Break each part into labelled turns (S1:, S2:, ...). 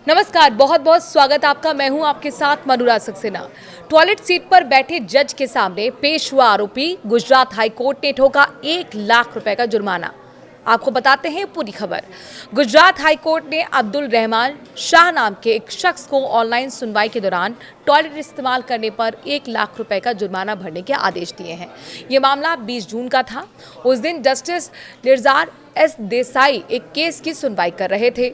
S1: नमस्कार, बहुत बहुत स्वागत आपका। मैं हूं आपके साथ मनुरा सक्सेना। टॉयलेट सीट पर बैठे जज के सामने पेश हुआ आरोपी, गुजरात हाई कोर्ट ने ठोका 1 लाख रुपए का जुर्माना। आपको बताते हैं पूरी खबर। गुजरात हाई कोर्ट ने अब्दुल रहमान शाह नाम के एक शख्स को ऑनलाइन सुनवाई के दौरान टॉयलेट इस्तेमाल करने पर 1 लाख रुपए का जुर्माना भरने के आदेश दिए हैं। ये मामला 20 जून का था। उस दिन जस्टिस निर्जार एस देसाई एक केस की सुनवाई कर रहे थे।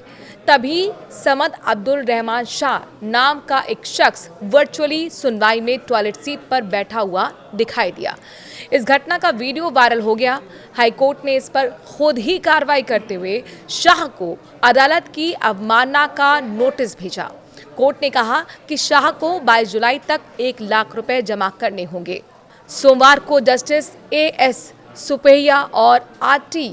S1: तभी समद अब्दुल रहमान शाह नाम का एक शख्स वर्चुअली सुनवाई में टॉयलेट सीट पर बैठा हुआ दिखाई दिया। इस घटना का वीडियो वायरल हो गया। हाईकोर्ट ने इस पर खुद ही कार्रवाई करते हुए शाह को अदालत की अवमानना का नोटिस भेजा। कोर्ट ने कहा कि शाह को 22 जुलाई तक 1 लाख रुपए जमा करने होंगे। सोमवार को जस्टिस एएस सुपैया और आरटी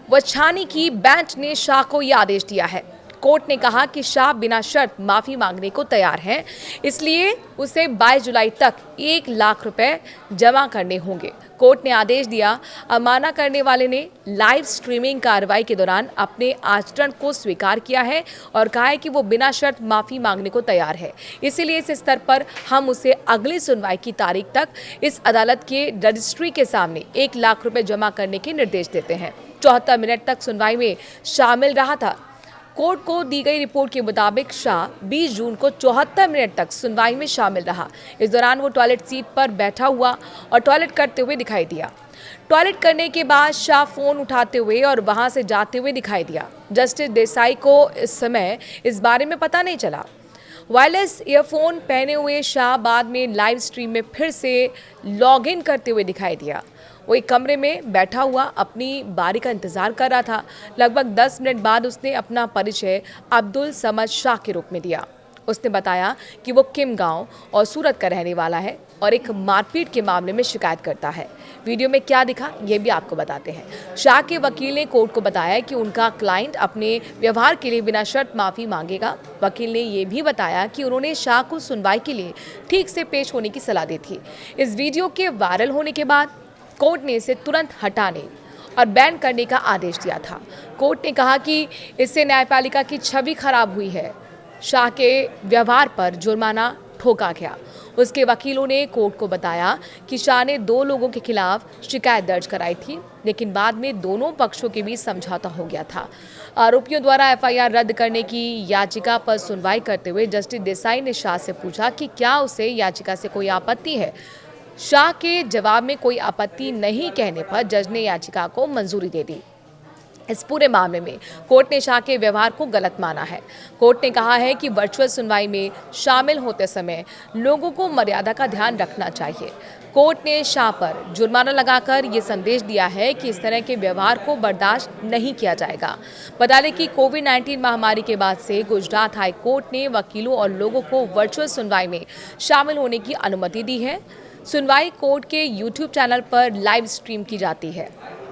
S1: वछानी की बेंच ने शाह को यह आदेश दिया है। कोर्ट ने कहा कि शाह बिना शर्त माफी मांगने को तैयार है, इसलिए उसे 22 जुलाई तक 1 लाख रुपए जमा करने होंगे। कोर्ट ने आदेश दिया, अवमानना करने वाले ने लाइव स्ट्रीमिंग कार्रवाई के दौरान अपने आचरण को स्वीकार किया है और कहा है कि वो बिना शर्त माफी मांगने को तैयार है। इसीलिए इस स्तर पर हम उसे अगली सुनवाई की तारीख तक इस अदालत के रजिस्ट्री के सामने 1 लाख रुपए जमा करने के निर्देश देते हैं। 74 मिनट तक सुनवाई में शामिल रहा था। कोर्ट को दी गई रिपोर्ट के मुताबिक शाह 20 जून को 74 मिनट तक सुनवाई में शामिल रहा। इस दौरान वो टॉयलेट सीट पर बैठा हुआ और टॉयलेट करते हुए दिखाई दिया। टॉयलेट करने के बाद शाह फोन उठाते हुए और वहां से जाते हुए दिखाई दिया। जस्टिस देसाई को इस समय इस बारे में पता नहीं चला। वायरलेस ईयरफोन पहने हुए शाह बाद में लाइव स्ट्रीम में फिर से लॉग इन करते हुए दिखाई दिया। वो एक कमरे में बैठा हुआ अपनी बारी का इंतजार कर रहा था। लगभग 10 मिनट बाद उसने अपना परिचय अब्दुल समद शाह के रूप में दिया। उसने बताया कि वो किम गांव और सूरत का रहने वाला है और एक मारपीट के मामले में शिकायत करता है। वीडियो में क्या दिखा ये भी आपको बताते हैं। शाह के वकील ने कोर्ट को बताया कि उनका क्लाइंट अपने व्यवहार के लिए बिना शर्त माफी मांगेगा। वकील ने ये भी बताया कि उन्होंने शाह को सुनवाई के लिए ठीक से पेश होने की सलाह दी थी। इस वीडियो के वायरल होने के बाद कोर्ट ने इसे तुरंत हटाने और बैन करने का आदेश दिया था। कोर्ट ने कहा कि इससे न्यायपालिका की छवि खराब हुई है। शाह के व्यवहार पर जुर्माना ठोका गया। उसके वकीलों ने कोर्ट को बताया कि शाह ने 2 लोगों के खिलाफ शिकायत दर्ज कराई थी, लेकिन बाद में दोनों पक्षों के बीच समझौता हो गया था। आरोपियों द्वारा एफआईआर रद्द करने की याचिका पर सुनवाई करते हुए जस्टिस देसाई ने शाह से पूछा कि क्या उसे याचिका से कोई आपत्ति है। शाह के जवाब में कोई आपत्ति नहीं कहने पर जज ने याचिका को मंजूरी दे दी। इस पूरे मामले में कोर्ट ने शाह के व्यवहार को गलत माना है। कोर्ट ने कहा है कि वर्चुअल सुनवाई में शामिल होते समय लोगों को मर्यादा का ध्यान रखना चाहिए। कोर्ट ने शाह पर जुर्माना लगाकर ये संदेश दिया है कि इस तरह के व्यवहार को बर्दाश्त नहीं किया जाएगा। बता दें कि कोविड-19 महामारी के बाद से गुजरात हाई कोर्ट ने वकीलों और लोगों को वर्चुअल सुनवाई में शामिल होने की अनुमति दी है। सुनवाई कोर्ट के YouTube चैनल पर लाइव स्ट्रीम की जाती है।